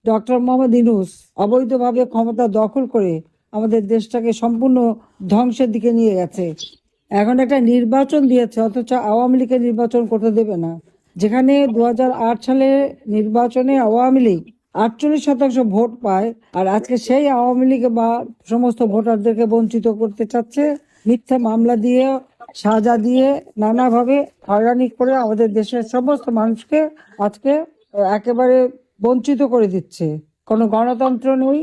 Doctor Mohammad Yunus অবৈধভাবে ক্ষমতা দখল করে আমাদের দেশটাকে সম্পূর্ণ ধ্বংসের দিকে নিয়ে গেছে। এখন একটা নির্বাচন দিয়েছে, অথচ আওয়ামী লীগের নির্বাচন করতে দেবে না। যেখানে 2008 সালে নির্বাচনে আওয়ামী লীগ 48% ভোট পায়, আর আজকে সেই আওয়ামী লীগ বা সমস্ত ভোটারদেরকে বঞ্চিত করতে চাচ্ছে মিথ্যা মামলা দিয়ে, সাজা দিয়ে, নানাভাবে হয়রানি করে আমাদের দেশের সমস্ত মানুষকে আজকে একেবারে বঞ্চিত করে দিচ্ছে। কোনো গণতন্ত্র নেই,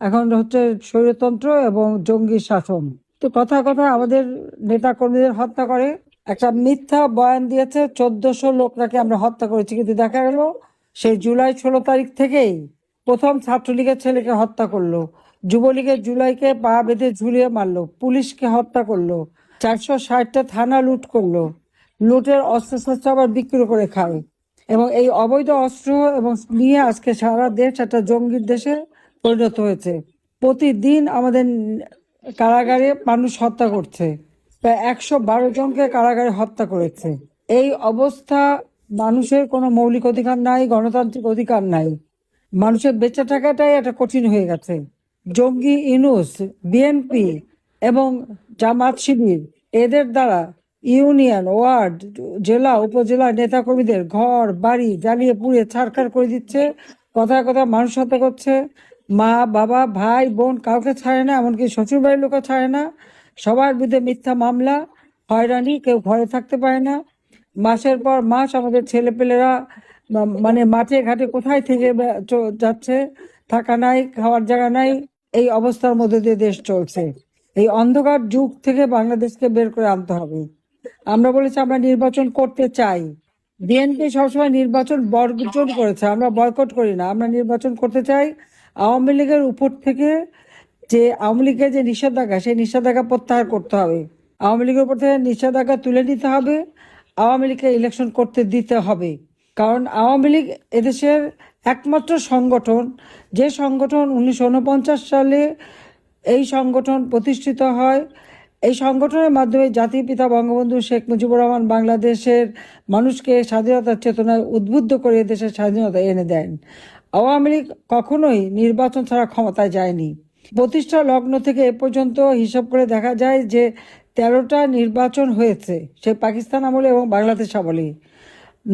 এখন হচ্ছে স্বৈরতন্ত্র এবং জঙ্গি শাসন। তো কথা কথা আমাদের নেতা কর্মীদের হত্যা করে। একটা মিথ্যা বয়ান দিয়েছে 1400 লোক নাকি আমরা হত্যা করেছি, কিন্তু দেখা গেল সেই জুলাই 16 তারিখ থেকেই প্রথম ছাত্রলীগের ছেলেকে হত্যা করলো, যুবলীগের জুলাইকে পা বেঁধে ঝুলিয়ে মারলো, পুলিশকে হত্যা করলো, 460টা থানা লুট করলো, লুটের অস্ত্রশস্ত্র আবার বিক্রি করে খায়। এবং এই অবৈধ অস্ত্র এবং নিয়ে আজকে সারা দেশ একটা জঙ্গির দেশে পরিণত হয়েছে। প্রতিদিন আমাদের কারাগারে মানুষ হত্যা করছে, প্রায় 112 জনকে কারাগারে হত্যা করেছে। এই অবস্থা, মানুষের কোনো মৌলিক অধিকার নাই, গণতান্ত্রিক অধিকার নাই, মানুষের বেঁচে থাকাটাই একটা কঠিন হয়ে গেছে। জঙ্গি ইউনূস, বিএনপি এবং জামাত শিবির এদের দ্বারা ইউনিয়ন, ওয়ার্ড, জেলা, উপজেলা নেতাকর্মীদের ঘর বাড়ি জ্বালিয়ে পুড়িয়ে ছারখার করে দিচ্ছে। কথায় কথায় মানুষ হত্যা করছে। মা বাবা ভাই বোন কাউকে ছাড়ে না, এমনকি শ্বশুর বাড়ির লোকও ছাড়ে না। সবার বিরুদ্ধে মিথ্যা মামলা, হয়রানি, কেউ ঘরে থাকতে পারে না। মাসের পর মাস আমাদের ছেলেপেলেরা মানে মাঠে ঘাটে কোথায় থেকে যাচ্ছে, থাকা নাই, খাওয়ার জায়গা নাই। এই অবস্থার মধ্যে দিয়ে দেশ চলছে। এই অন্ধকার যুগ থেকে বাংলাদেশকে বের করে আনতে হবে। আমরা বলেছি আমরা নির্বাচন করতে চাই। বিএনপি সবসময় নির্বাচন বর্জন করেছে, আমরা বয়কট করি না, আমরা নির্বাচন করতে চাই। আওয়ামী লীগের উপর থেকে যে আওয়ামী লীগের যে নিষেধাজ্ঞা, সেই নিষেধাজ্ঞা প্রত্যাহার করতে হবে। আওয়ামী লীগের উপর থেকে নিষেধাজ্ঞা তুলে নিতে হবে, আওয়ামী লীগকে ইলেকশন করতে দিতে হবে। কারণ আওয়ামী লীগ এদেশের একমাত্র সংগঠন, যে সংগঠন 1949 সালে এই সংগঠন প্রতিষ্ঠিত হয়। এই সংগঠনের মাধ্যমে জাতির পিতা বঙ্গবন্ধু শেখ মুজিবুর রহমান বাংলাদেশের মানুষকে স্বাধীনতার চেতনায় উদ্বুদ্ধ করে দেশের স্বাধীনতা এনে দেন। আওয়ামী লীগ কখনোই নির্বাচন ছাড়া ক্ষমতায় যায়নি। প্রতিষ্ঠা লগ্ন থেকে এ পর্যন্ত হিসাব করে দেখা যায় যে 13টা নির্বাচন হয়েছে, সে পাকিস্তান আমলে এবং বাংলাদেশ আমলে।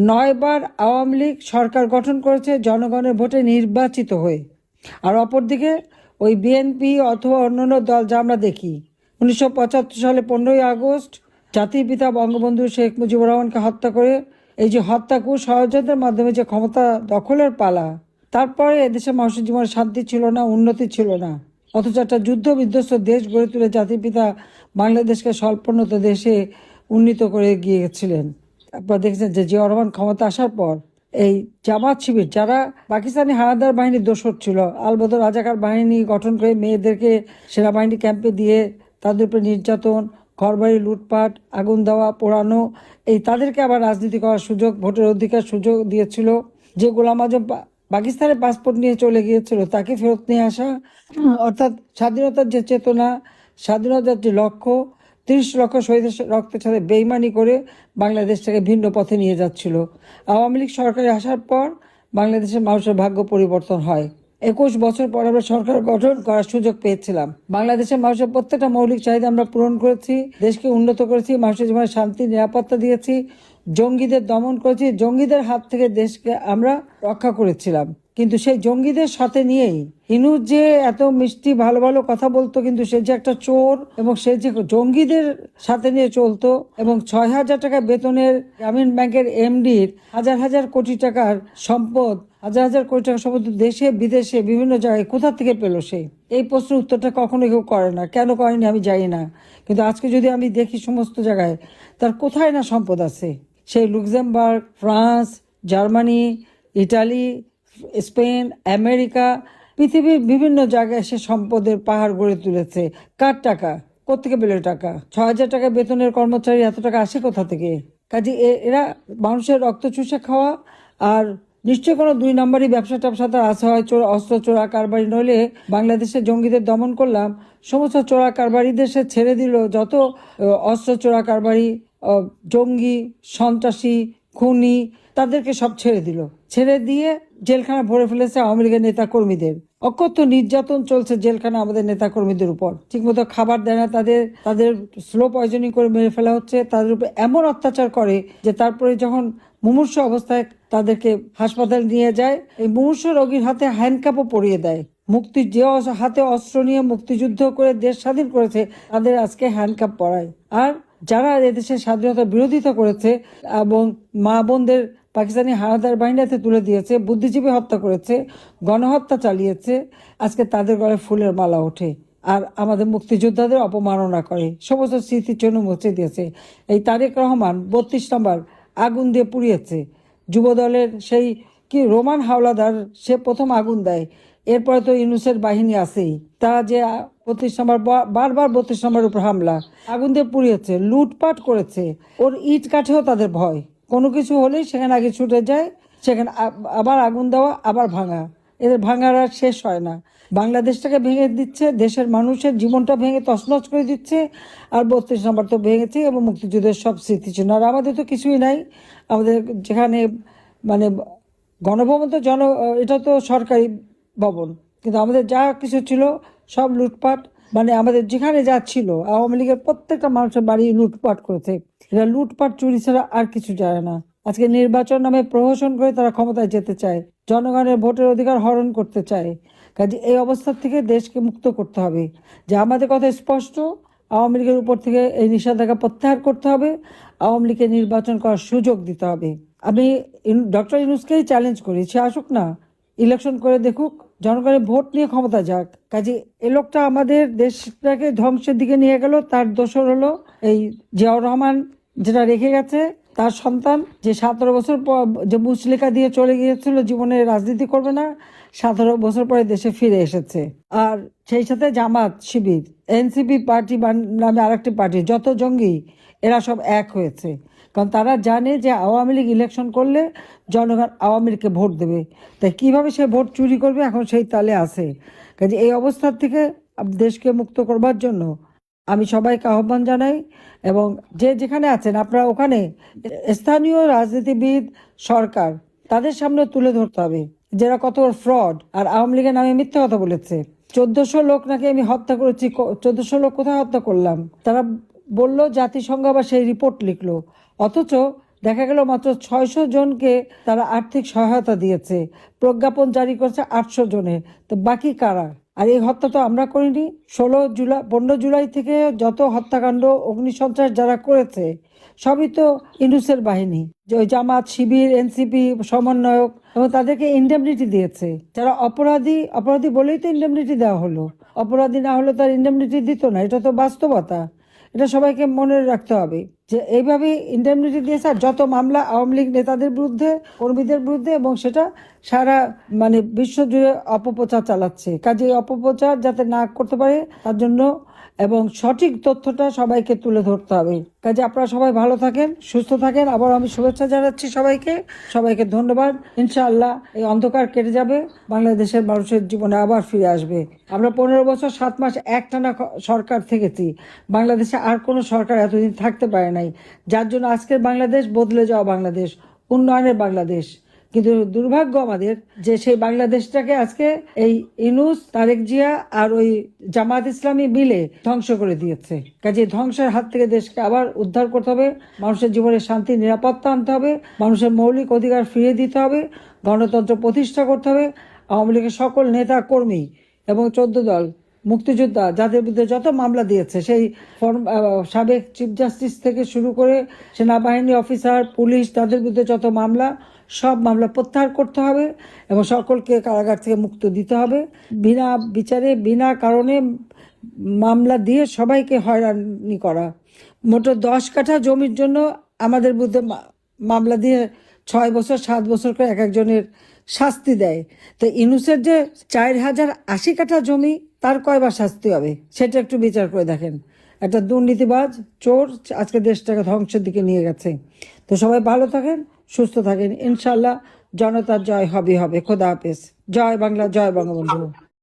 9 বার আওয়ামী লীগ সরকার গঠন করেছে জনগণের ভোটে নির্বাচিত হয়ে। আর অপরদিকে ওই বিএনপি অথবা অন্যান্য দল যা আমরা দেখি, 1975 সালে 15ই আগস্ট জাতির পিতা বঙ্গবন্ধু শেখ মুজিবুর রহমানকে হত্যা করে, এই যে হত্যাকু ষড়যন্ত্রের মাধ্যমে যে ক্ষমতা দখলের পালা, তারপরে এদেশে মানুষের জীবনে শান্তি ছিল না, উন্নতি ছিল না। অথচ একটা যুদ্ধ বিধ্বস্ত দেশ গড়ে তুলে জাতির পিতা বাংলাদেশকে স্বল্পোন্নত দেশে উন্নীত করে গিয়েছিলেন। আপনারা দেখেছেন যে জিয়াউর রহমান ক্ষমতা আসার পর এই জামাত শিবির, যারা পাকিস্তানি হানাদার বাহিনীর দোসর ছিল, আলবদর রাজাকার বাহিনী গঠন করে মেয়েদেরকে সেনাবাহিনী ক্যাম্পে দিয়ে তাদের উপরে নির্যাতন, ঘরবাড়ি লুটপাট, আগুন দেওয়া, পোড়ানো, এই তাদেরকে আবার রাজনীতি করার সুযোগ, ভোটের অধিকার সুযোগ দিয়েছিল। যে গোলাম আজম পাকিস্তানের পাসপোর্ট নিয়ে চলে গিয়েছিল তাকে ফেরত নিয়ে আসা, অর্থাৎ স্বাধীনতার যে চেতনা, স্বাধীনতার যে লক্ষ্য, 30 লক্ষ শহীদের রক্তের সাথে বেইমানি করে বাংলাদেশটাকে ভিন্ন পথে নিয়ে যাচ্ছিল। আওয়ামী লীগ সরকারে আসার পর বাংলাদেশের মানুষের ভাগ্য পরিবর্তন হয়। 21 বছর পর আমরা সরকার গঠন করার সুযোগ পেয়েছিলাম। বাংলাদেশের মানুষের প্রত্যেকটা মৌলিক চাহিদা আমরা পূরণ করেছি, দেশকে উন্নত করেছি, মানুষের জীবনে শান্তি নিরাপত্তা দিয়েছি, জঙ্গিদের দমন করেছি, জঙ্গিদের হাত থেকে দেশকে আমরা রক্ষা করেছিলাম। কিন্তু সেই জঙ্গিদের সাথে নিয়েই ইউনূস যে এত মিষ্টি ভালো ভালো কথা বলতো, কিন্তু সে যে একটা চোর এবং সে যে জঙ্গিদের সাথে নিয়ে চলতো, এবং 6,000 টাকা বেতনের গ্রামীণ ব্যাংকের এমডির হাজার হাজার কোটি টাকার সম্পদ, হাজার হাজার কোটি টাকা সম্পদ দেশে বিদেশে বিভিন্ন জায়গায় কোথা থেকে পেল সে? এই প্রশ্নের উত্তরটা কখনো কেউ করে না। কেন করেনি আমি জানি না, কিন্তু আজকে যদি আমি দেখি সমস্ত জায়গায় তার কোথায় না সম্পদ আছে। সেই Luxembourg, France, Germany, Italy, Spain, America, পৃথিবীর বিভিন্ন জায়গায় সে সম্পদের পাহাড় গড়ে তুলেছে। কার টাকা? কোথেকে পেল টাকা? 6,000 টাকা বেতনের কর্মচারী এত টাকা আসে কোথা থেকে? কাজে এরা মানুষের রক্ত চুষে খাওয়া, আর নিশ্চয় কোনো 2 নম্বরই ব্যবসা ট্যাবসা তার আছে, হয় অস্ত্র চোরা কারবারি, নইলে বাংলাদেশের জঙ্গিদের দমন করলাম, সমস্ত চোরা কারবারিদের সে ছেড়ে দিল। যত অস্ত্র চোরা কারবারি, জঙ্গি, সন্ত্রাসী, খুনি, তাদেরকে সব ছেড়ে দিল, ছেড়ে দিয়ে জেলখানা ভরে ফেলেছে আওয়ামী লীগের নেতা কর্মীদের। অকথ্য নির্যাতন চলছে জেলখানা আমাদের নেতা কর্মীদের উপর, ঠিকমতো খাবার দেয় না, তাদের তাদের স্লো পয়জনিং করে মেরে ফেলা হচ্ছে, তাদের উপর এমন অত্যাচার করে যে তারপরে যখন মুমূর্ষু অবস্থায় তাদেরকে হাসপাতালে নিয়ে যায়, এই মুমূর্ষু রোগীর হাতে হ্যান্ডকাপও পরিয়ে দেয়। হাতে অস্ত্র নিয়ে মুক্তিযুদ্ধ করে দেশ স্বাধীন করেছে তাদের আজকে হ্যান্ডকাপ পরায়। আর যারা এদেশের স্বাধীনতা বিরোধিতা করেছে এবং মা বোনদের পাকিস্তানি হানাদার বাহিনীতে তুলে দিয়েছে, বুদ্ধিজীবী হত্যা করেছে, গণহত্যা চালিয়েছে, আজকে তাদের গলায় ফুলের মালা ওঠে আর আমাদের মুক্তিযোদ্ধাদের অপমাননা করে, সমস্ত স্মৃতির জন্য মুছে দিয়েছে। এই তারেক রহমান 32 নম্বর আগুন দিয়ে পুড়িয়েছে। যুবদলের সেই কি রোমান হাওলাদার, সে প্রথম আগুন দেয়, এরপরে তো ইউনূসের বাহিনী আছেই, তারা যে 32 নম্বর বারবার 32 নম্বর উপর হামলা, আগুন দিয়ে পুড়িয়েছে, লুটপাট করেছে। ওর ইট কাঠেও তাদের ভয়, কোনো কিছু হলেই সেখানে আগে ছুটে যায়, সেখানে আবার আগুন দেওয়া, আবার ভাঙা, এদের ভাঙার আর শেষ হয় না। বাংলাদেশটাকে ভেঙে দিচ্ছে, দেশের মানুষের জীবনটা ভেঙে তছনছ করে দিচ্ছে। আর 32 নম্বর তো ভেঙেছে এবং মুক্তিযুদ্ধের সব স্মৃতি ছিল। আর আমাদের তো কিছুই নাই। আমাদের যেখানে মানে গণভবন তো এটা তো সরকারি ভবন, কিন্তু আমাদের যা কিছু ছিল সব লুটপাট, মানে আমাদের যেখানে যা ছিল আওয়ামী লীগের প্রত্যেকটা মানুষের বাড়ি লুটপাট করেছে। এরা লুটপাট চুরি ছাড়া আর কিছু জানে না। আজকে নির্বাচন নামে প্রহসন করে তারা ক্ষমতায় যেতে চায়, জনগণের ভোটের অধিকার হরণ করতে চায়। কাজে এই অবস্থা থেকে দেশকে মুক্ত করতে হবে। যে আমাদের কথা স্পষ্ট, আওয়ামী লীগের উপর থেকে এই নিষেধাজ্ঞা প্রত্যাহার করতে হবে, আওয়ামী লীগকে নির্বাচন করার সুযোগ দিতে হবে। আমি ডক্টর ইউনূসকেই চ্যালেঞ্জ করি, সে আসুক না, ইলেকশন করে দেখুক, জনগণের ভোট নিয়ে ক্ষমতা যাক। কাজে এ লোকটা আমাদের দেশটাকে ধ্বংসের দিকে নিয়ে গেল। তার দোসর হলো এই জিয়াউর রহমান, যেটা রেখে গেছে তার সন্তান, যে 17 বছর পর যে মুচলেখা দিয়ে চলে গিয়েছিল জীবনে রাজনীতি করবে না, 17 বছর পরে দেশে ফিরে এসেছে। আর সেই সাথে জামাত, শিবির, এনসিপি পার্টি নামে আরেকটি পার্টি, যত জঙ্গি এরা সব এক হয়েছে। কারণ তারা জানে যে আওয়ামী লীগ ইলেকশন করলে জনগণ আওয়ামী লীগকে ভোট দেবে, তাই কিভাবে সে ভোট চুরি করবে এখন সেই তালে আছে। কাজে এই অবস্থার থেকে দেশকে মুক্ত করবার জন্য আমি সবাইকে আহ্বান জানাই, এবং যে যেখানে আছেন আপনারা ওখানে স্থানীয় রাজনীতিবিদ, সরকার, তাদের সামনে তুলে ধরতে হবে যারা কত ফ্রড আর আওয়ামী লীগের নামে মিথ্যা কথা বলেছে। 1400 লোক নাকি আমি হত্যা করেছি। 1400 লোক কোথায় হত্যা করলাম? তারা বলল, জাতিসংঘ আবার সেই রিপোর্ট লিখলো, অথচ দেখা গেল মাত্র 600 জনকে তারা আর্থিক সহায়তা দিয়েছে, প্রজ্ঞাপন জারি করেছে 800 জনের। তো বাকি কারা? আর এই হত্যা তো আমরা করিনি। 15 জুলাই থেকে যত হত্যাকাণ্ড, অগ্নিসন্ত্রাস যারা করেছে সবই তো ইউনূসের বাহিনী, যে ওই জামাত, শিবির, এনসিপি সমন্বয়ক, এবং তাদেরকে ইন্ডেমনিটি দিয়েছে। যারা অপরাধী বলেই তো ইন্ডেমনিটি দেওয়া হলো, অপরাধী না হলে তার ইন্ডেমনিটি দিত না। এটা তো বাস্তবতা, এটা সবাইকে মনে রাখতে হবে যে এইভাবে ইন্ডেমনিটি দিয়েছে। আর যত মামলা আওয়ামী লীগ নেতাদের বিরুদ্ধে, কর্মীদের বিরুদ্ধে, এবং সেটা সারা মানে বিশ্বজুড়ে অপপ্রচার চালাচ্ছে। কাজে অপপ্রচার যাতে না করতে পারে তার জন্য এবং সঠিক তথ্যটা সবাইকে তুলে ধরতে হবে। কাজে আপনারা সবাই ভালো থাকেন, সুস্থ থাকেন। আবার আমি শুভেচ্ছা জানাচ্ছি সবাইকে ধন্যবাদ। ইনশাআল্লাহ এই অন্ধকার কেটে যাবে, বাংলাদেশের মানুষের জীবনে আবার ফিরে আসবে। আমরা 15 বছর 7 মাস একটানা সরকার থেকেছি, বাংলাদেশে আর কোনো সরকার এতদিন থাকতে পারে নাই, যার জন্য আজকের বাংলাদেশ বদলে যাওয়া বাংলাদেশ, উন্নয়নের বাংলাদেশ। কিন্তু দুর্ভাগ্য আমাদের যে সেই বাংলাদেশটাকে আজকে এই ইউনূস, তারেক জিয়া আর ওই জামাত ইসলামী মিলে ধ্বংস করে দিয়েছে। কাজে ধ্বংসের হাত থেকে দেশকে আবার উদ্ধার করতে হবে, মানুষের জীবনে শান্তি, নিরাপত্তা আনতে হবে, মানুষের মৌলিক অধিকার ফিরিয়ে দিতে হবে, গণতন্ত্র প্রতিষ্ঠা করতে হবে। আওয়ামী লীগের সকল নেতা কর্মী এবং 14 দল মুক্তিযোদ্ধা যাদের বিরুদ্ধে যত মামলা দিয়েছে, সেই সাবেক চিফ জাস্টিস থেকে শুরু করে সেনাবাহিনী অফিসার, পুলিশ, তাদের বিরুদ্ধে যত মামলা, সব মামলা প্রত্যাহার করতে হবে এবং সকলকে কারাগার থেকে মুক্ত দিতে হবে। বিনা বিচারে, বিনা কারণে মামলা দিয়ে সবাইকে হয়রানি করা। মোট 10 কাঠা জমির জন্য আমাদের বিরুদ্ধে মামলা দিয়ে 6 বছর 7 বছর করে এক একজনের শাস্তি দেয়। তো ইউনূসের যে 4080 কাঠা জমি, তার কয়বার শাস্তি হবে সেটা একটু বিচার করে দেখেন। একটা দুর্নীতিবাজ, চোর আজকে দেশটাকে ধ্বংসের দিকে নিয়ে গেছে। তো সবাই ভালো থাকেন, সুস্থ থাকেন। ইনশাল্লাহ জনতার জয় হবে। খোদা হাফেজ। জয় বাংলা, জয় বঙ্গবন্ধু।